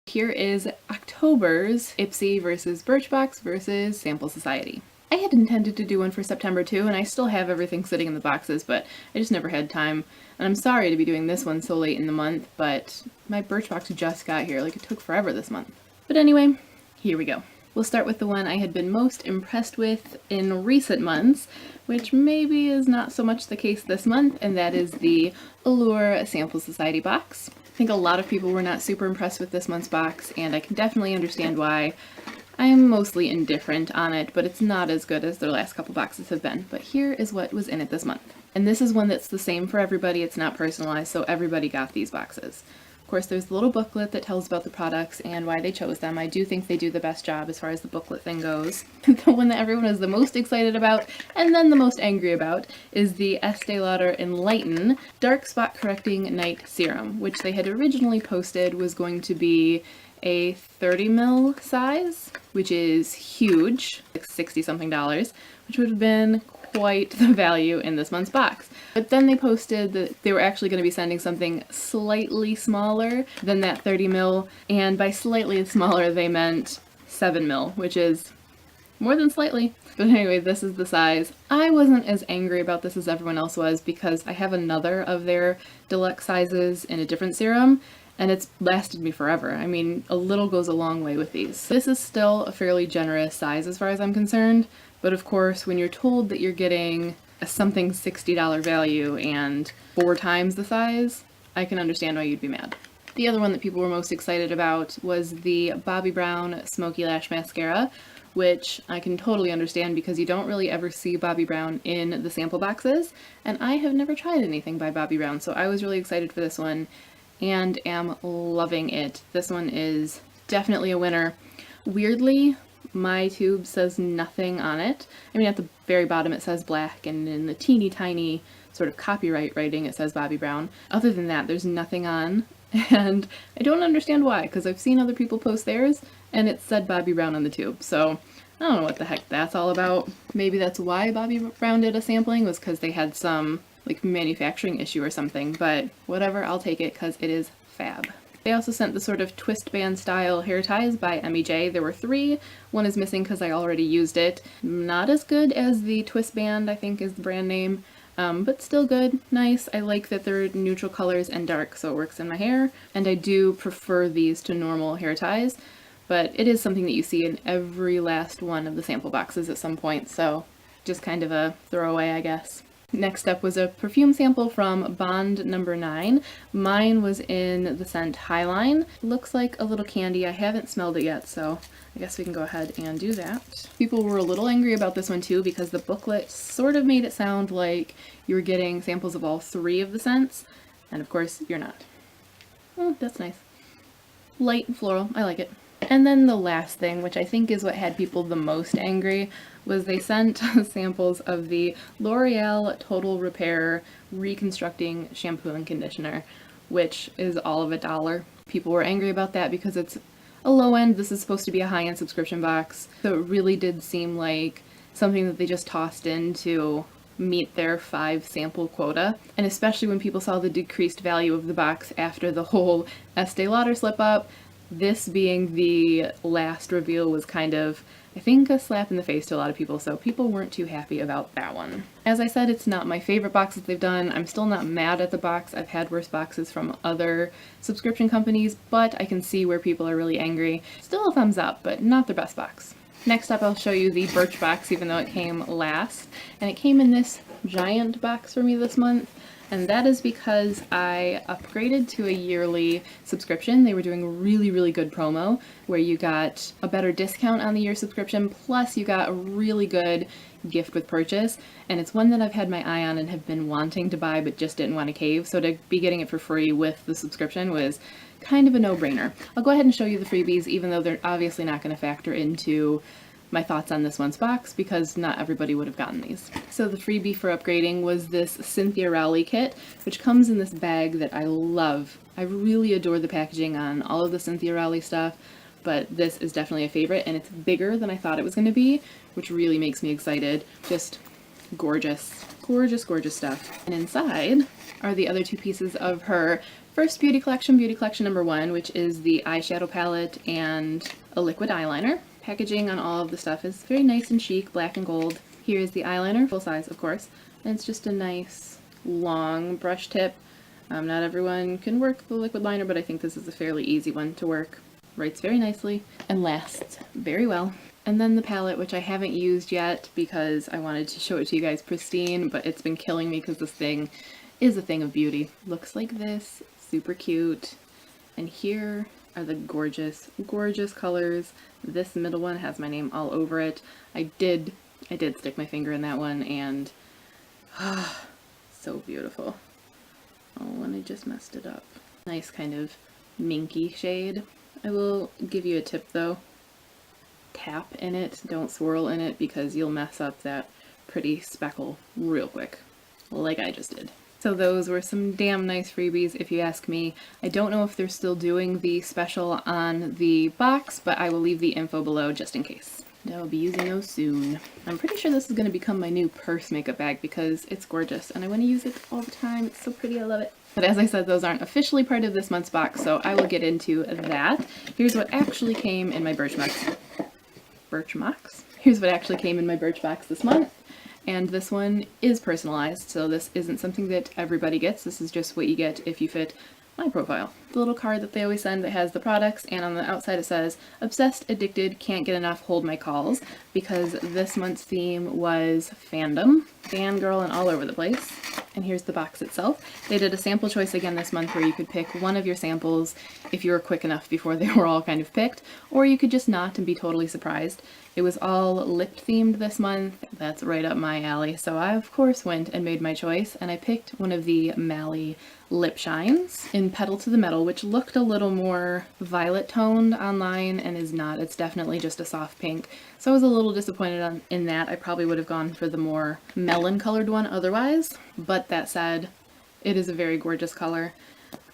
Here is October's Ipsy versus Birchbox versus Sample Society. I had intended to do one for September too, and I still have everything sitting in the boxes, but I just never had time. And I'm sorry to be doing this one so late in the month, but my Birchbox just got here. Like, it took forever this month. But anyway, here we go. We'll start with the one I had been most impressed with in recent months, which maybe is not so much the case this month, and that is the Allure Sample Society box. I think a lot of people were not super impressed with this month's box, and I can definitely understand why. I am mostly indifferent on it, but it's not as good as their last couple boxes have been. But here is what was in it this month. And this is one that's the same for everybody, it's not personalized, so everybody got these boxes. Of course, there's the little booklet that tells about the products and why they chose them. I do think they do the best job as far as the booklet thing goes. The one that everyone is the most excited about, and then the most angry about, is the Estee Lauder Enlighten Dark Spot Correcting Night Serum, which they had originally posted was going to be a 30 ml size, which is huge, like $60-something, which would have been quite the value in this month's box. But then they posted that they were actually going to be sending something slightly smaller than that 30 ml, and by slightly smaller they meant 7 ml, which is more than slightly. But anyway, this is the size. I wasn't as angry about this as everyone else was because I have another of their deluxe sizes in a different serum, and it's lasted me forever. I mean, a little goes a long way with these. This is still a fairly generous size as far as I'm concerned, but of course, when you're told that you're getting a something $60 value and 4 times the size, I can understand why you'd be mad. The other one that people were most excited about was the Bobbi Brown Smokey Lash Mascara, which I can totally understand because you don't really ever see Bobbi Brown in the sample boxes, and I have never tried anything by Bobbi Brown, so I was really excited for this one and am loving it. This one is definitely a winner. Weirdly, my tube says nothing on it. I mean, at the very bottom it says black, and in the teeny tiny sort of copyright writing it says Bobbi Brown. Other than that, there's nothing on, and I don't understand why, because I've seen other people post theirs and it said Bobbi Brown on the tube, so I don't know what the heck that's all about. Maybe that's why Bobbi Brown did a sampling, was because they had some like manufacturing issue or something, but whatever, I'll take it because it is fab. They also sent the sort of twist band style hair ties by Emi-Jay. There were 3. One is missing because I already used it. Not as good as the twist band, I think is the brand name, but still good, nice. I like that they're neutral colors and dark, so it works in my hair, and I do prefer these to normal hair ties, but it is something that you see in every last one of the sample boxes at some point, so just kind of a throwaway, I guess. Next up was a perfume sample from Bond number 9. Mine was in the scent Highline. Looks like a little candy. I haven't smelled it yet, so I guess we can go ahead and do that. People were a little angry about this one too because the booklet sort of made it sound like you were getting samples of all 3 of the scents, and of course you're not. Oh, that's nice. Light and floral, I like it. And then the last thing, which I think is what had people the most angry, was they sent samples of the L'Oreal Total Repair Reconstructing Shampoo and Conditioner, which is all of $1. People were angry about that because it's a low end, this is supposed to be a high end subscription box, so it really did seem like something that they just tossed in to meet their 5 sample quota, and especially when people saw the decreased value of the box after the whole Estee Lauder slip up. This being the last reveal was kind of, I think, a slap in the face to a lot of people, so people weren't too happy about that one. As I said, it's not my favorite box that they've done. I'm still not mad at the box. I've had worse boxes from other subscription companies, but I can see where people are really angry. Still a thumbs up, but not their best box. Next up, I'll show you the Birchbox, even though it came last, and it came in this giant box for me this month. And that is because I upgraded to a yearly subscription. They were doing a really, really good promo where you got a better discount on the year subscription, plus you got a really good gift with purchase. And it's one that I've had my eye on and have been wanting to buy but just didn't want to cave. So to be getting it for free with the subscription was kind of a no-brainer. I'll go ahead and show you the freebies, even though they're obviously not going to factor into my thoughts on this one's box because not everybody would have gotten these. So the freebie for upgrading was this Cynthia Rowley kit, which comes in this bag that I love. I really adore the packaging on all of the Cynthia Rowley stuff, but this is definitely a favorite, and it's bigger than I thought it was going to be, which really makes me excited. Just gorgeous, gorgeous, gorgeous stuff. And inside are the other 2 pieces of her First beauty collection number 1, which is the eyeshadow palette and a liquid eyeliner. Packaging on all of the stuff is very nice and chic, black and gold. Here is the eyeliner, full size of course, and it's just a nice long brush tip. Not everyone can work the liquid liner, but I think this is a fairly easy one to work. Writes very nicely and lasts very well. And then the palette, which I haven't used yet because I wanted to show it to you guys pristine, but it's been killing me because this thing is a thing of beauty. Looks like this, super cute. And here are the gorgeous, gorgeous colors. This middle one has my name all over it. I did stick my finger in that one, and so beautiful. Oh, and I just messed it up. Nice kind of minky shade. I will give you a tip though. Tap in it, don't swirl in it, because you'll mess up that pretty speckle real quick, like I just did. So those were some damn nice freebies if you ask me. I don't know if they're still doing the special on the box, but I will leave the info below just in case. I'll be using those soon. I'm pretty sure this is going to become my new purse makeup bag because it's gorgeous and I want to use it all the time. It's so pretty, I love it. But as I said, those aren't officially part of this month's box, so I will get into that. Here's what actually came in my Birchbox. Here's what actually came in my Birchbox this month. And this one is personalized, so this isn't something that everybody gets. This is just what you get if you fit my profile. The little card that they always send that has the products, and on the outside it says, obsessed, addicted, can't get enough, hold my calls, because this month's theme was fandom, fangirl, and all over the place. And here's the box itself. They did a sample choice again this month where you could pick one of your samples if you were quick enough before they were all kind of picked, or you could just not and be totally surprised. It was all lip themed this month. That's right up my alley. So I of course went and made my choice, and I picked one of the Mally lip shines in Petal to the Metal, which looked a little more violet toned online and is not. It's definitely just a soft pink. So I was a little disappointed in that. I probably would have gone for the more melon colored one otherwise, but that said, it is a very gorgeous color.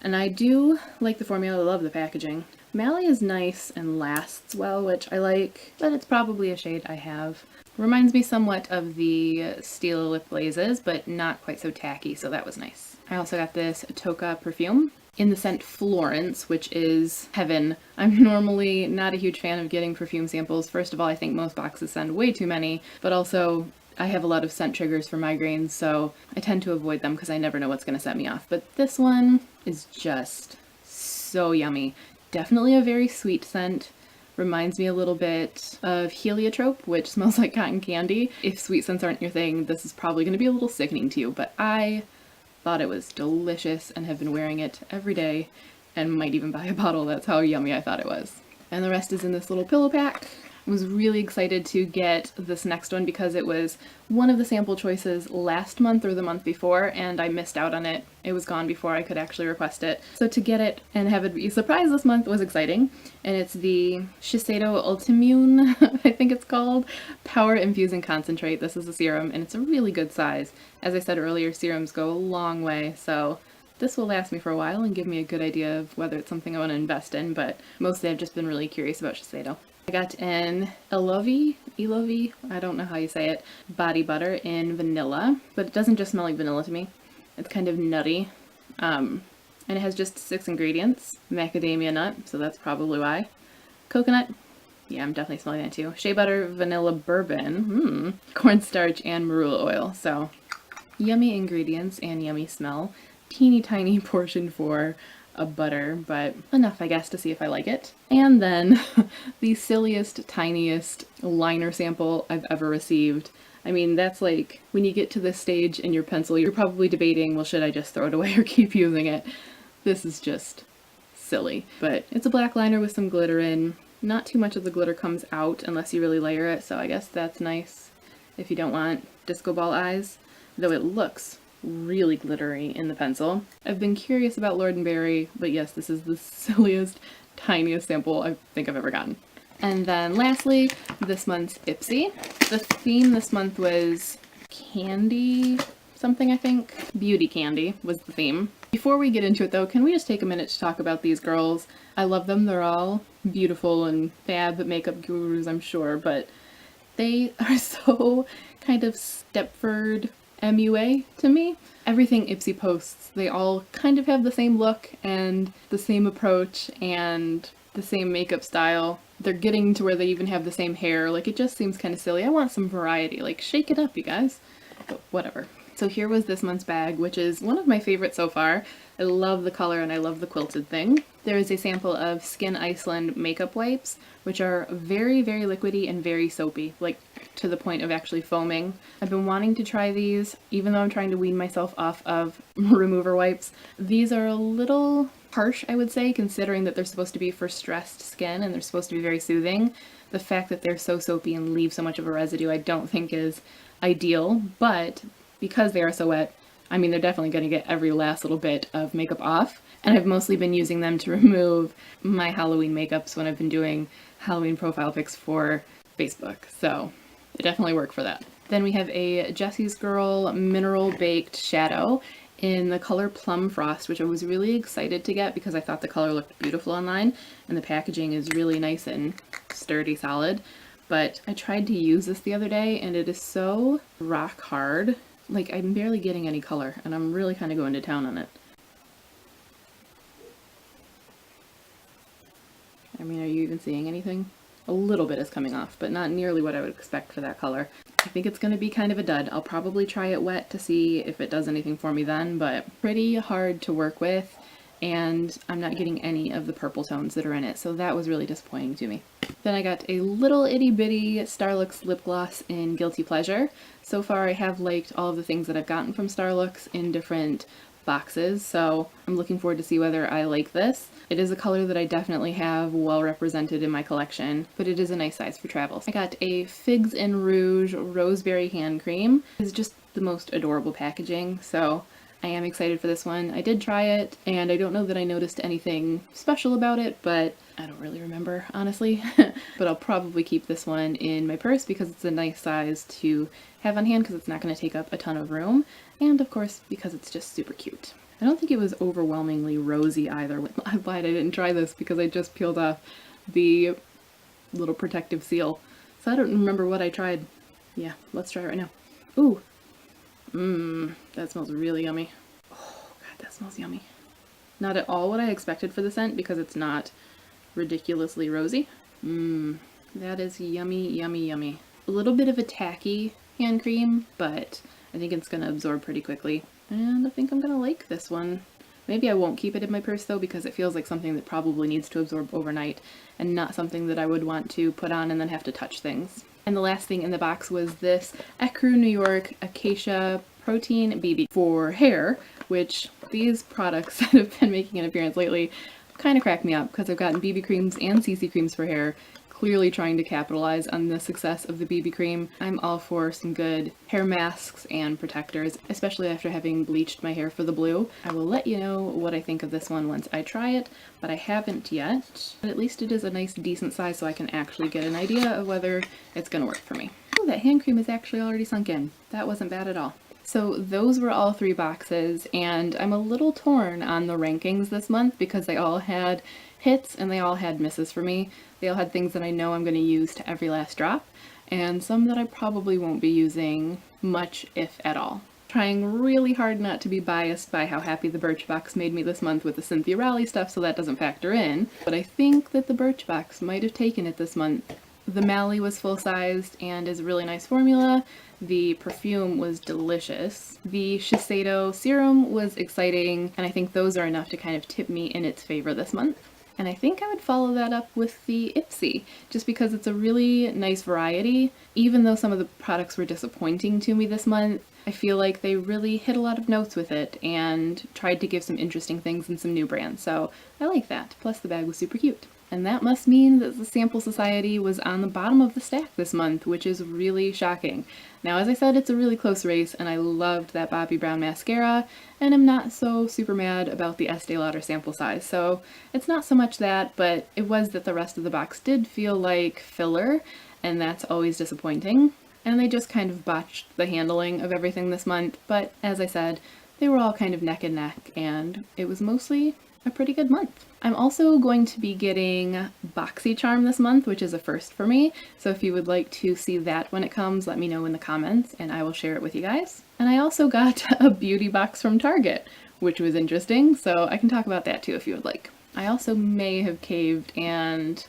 And I do like the formula. I love the packaging. Mally is nice and lasts well, which I like, but it's probably a shade I have. Reminds me somewhat of the Steel Lip Glazes, but not quite so tacky, so that was nice. I also got this TOCCA perfume in the scent Florence, which is heaven. I'm normally not a huge fan of getting perfume samples. First of all, I think most boxes send way too many, but also I have a lot of scent triggers for migraines, so I tend to avoid them because I never know what's going to set me off. But this one is just so yummy. Definitely a very sweet scent. Reminds me a little bit of heliotrope, which smells like cotton candy. If sweet scents aren't your thing, this is probably going to be a little sickening to you, but I thought it was delicious and have been wearing it every day and might even buy a bottle. That's how yummy I thought it was. And the rest is in this little pillow pack. I was really excited to get this next one because it was one of the sample choices last month or the month before, and I missed out on it. It was gone before I could actually request it. So to get it and have it be a surprise this month was exciting. And it's the Shiseido Ultimune, I think it's called, Power Infusing Concentrate. This is a serum, and it's a really good size. As I said earlier, serums go a long way, so this will last me for a while and give me a good idea of whether it's something I want to invest in, but mostly I've just been really curious about Shiseido. I got an Ellovi, I don't know how you say it, body butter in vanilla, but it doesn't just smell like vanilla to me. It's kind of nutty, and it has just 6 ingredients. Macadamia nut, so that's probably why. Coconut, yeah, I'm definitely smelling that too. Shea butter, vanilla bourbon, cornstarch, and marula oil. So yummy ingredients and yummy smell. Teeny tiny portion for a butter, but enough I guess to see if I like it. And then the silliest, tiniest liner sample I've ever received. I mean, that's like when you get to this stage in your pencil, you're probably debating, well, should I just throw it away or keep using it? This is just silly. But it's a black liner with some glitter in. Not too much of the glitter comes out unless you really layer it, so I guess that's nice if you don't want disco ball eyes, though it looks really glittery in the pencil. I've been curious about Lord & Berry, but yes, this is the silliest, tiniest sample I think I've ever gotten. And then lastly, this month's Ipsy. The theme this month was candy something, I think. Beauty candy was the theme. Before we get into it though, can we just take a minute to talk about these girls? I love them. They're all beautiful and fab makeup gurus, I'm sure, but they are so kind of Stepford MUA to me. Everything Ipsy posts, they all kind of have the same look and the same approach and the same makeup style. They're getting to where they even have the same hair. Like, it just seems kind of silly. I want some variety. Like, shake it up, you guys. But whatever. So here was this month's bag, which is one of my favorites so far. I love the color and I love the quilted thing. There is a sample of Skyn Iceland makeup wipes, which are very, very liquidy and very soapy, like to the point of actually foaming. I've been wanting to try these, even though I'm trying to wean myself off of remover wipes. These are a little harsh, I would say, considering that they're supposed to be for stressed skin and they're supposed to be very soothing. The fact that they're so soapy and leave so much of a residue I don't think is ideal, but because they are so wet, I mean, they're definitely going to get every last little bit of makeup off. And I've mostly been using them to remove my Halloween makeups when I've been doing Halloween profile pics for Facebook. So they definitely work for that. Then we have a Jessie's Girl Mineral Baked Shadow in the color Plum Frost, which I was really excited to get because I thought the color looked beautiful online and the packaging is really nice and sturdy, solid. But I tried to use this the other day and it is so rock hard. Like, I'm barely getting any color and I'm really kind of going to town on it. I mean, are you even seeing anything? A little bit is coming off, but not nearly what I would expect for that color. I think it's going to be kind of a dud. I'll probably try it wet to see if it does anything for me then, but pretty hard to work with, and I'm not getting any of the purple tones that are in it, so that was really disappointing to me. Then I got a little itty bitty Starlux lip gloss in Guilty Pleasure. So far I have liked all of the things that I've gotten from Starlux in different boxes, so I'm looking forward to see whether I like this. It is a color that I definitely have well represented in my collection, but it is a nice size for travels. I got a Figs and Rouge Roseberry Hand Cream. It's just the most adorable packaging, so I am excited for this one. I did try it, and I don't know that I noticed anything special about it, but I don't really remember, honestly. But I'll probably keep this one in my purse because it's a nice size to have on hand because it's not going to take up a ton of room, and of course because it's just super cute. I don't think it was overwhelmingly rosy either. I'm glad I didn't try this because I just peeled off the little protective seal. So I don't remember what I tried. Yeah, let's try it right now. Ooh. That smells really yummy. Oh god, that smells yummy. Not at all what I expected for the scent because it's not ridiculously rosy. That is yummy, yummy, yummy. A little bit of a tacky hand cream, but I think it's gonna absorb pretty quickly. And I think I'm gonna like this one. Maybe I won't keep it in my purse though because it feels like something that probably needs to absorb overnight and not something that I would want to put on and then have to touch things. And the last thing in the box was this Ecru New York Acacia Protein BB for hair, which these products that have been making an appearance lately kind of crack me up because I've gotten BB creams and CC creams for hair, clearly trying to capitalize on the success of the BB cream. I'm all for some good hair masks and protectors, especially after having bleached my hair for the blue. I will let you know what I think of this one once I try it, but I haven't yet. But at least it is a nice decent size so I can actually get an idea of whether it's gonna work for me. Oh, that hand cream is actually already sunk in. That wasn't bad at all. So those were all 3 boxes, and I'm a little torn on the rankings this month because they all had hits and they all had misses for me. They all had things that I know I'm going to use to every last drop, and some that I probably won't be using much, if at all. Trying really hard not to be biased by how happy the Birchbox made me this month with the Cynthia Rowley stuff, so that doesn't factor in, but I think that the Birchbox might have taken it this month. The Mally was full-sized and is a really nice formula. The Perfume was delicious. The Shiseido Serum was exciting, and I think those are enough to kind of tip me in its favor this month. And I think I would follow that up with the Ipsy, just because it's a really nice variety. Even though some of the products were disappointing to me this month, I feel like they really hit a lot of notes with it and tried to give some interesting things and some new brands, so I like that. Plus the bag was super cute. And that must mean that the Sample Society was on the bottom of the stack this month, which is really shocking. Now, as I said, it's a really close race, and I loved that Bobbi Brown mascara, and I'm not so super mad about the Estee Lauder sample size. So it's not so much that, but it was that the rest of the box did feel like filler, and that's always disappointing. And they just kind of botched the handling of everything this month, but as I said, they were all kind of neck and neck, and it was mostly a pretty good month. I'm also going to be getting BoxyCharm this month, which is a first for me, so if you would like to see that when it comes, let me know in the comments and I will share it with you guys. And I also got a beauty box from Target, which was interesting, so I can talk about that too if you would like. I also may have caved and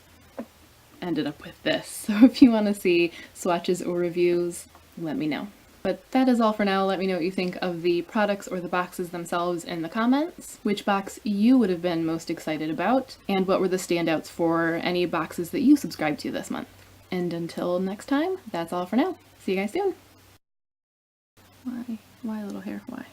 ended up with this, so if you want to see swatches or reviews, let me know. But that is all for now. Let me know what you think of the products or the boxes themselves in the comments, which box you would have been most excited about, and what were the standouts for any boxes that you subscribed to this month. And until next time, that's all for now. See you guys soon. Why little hair? Why?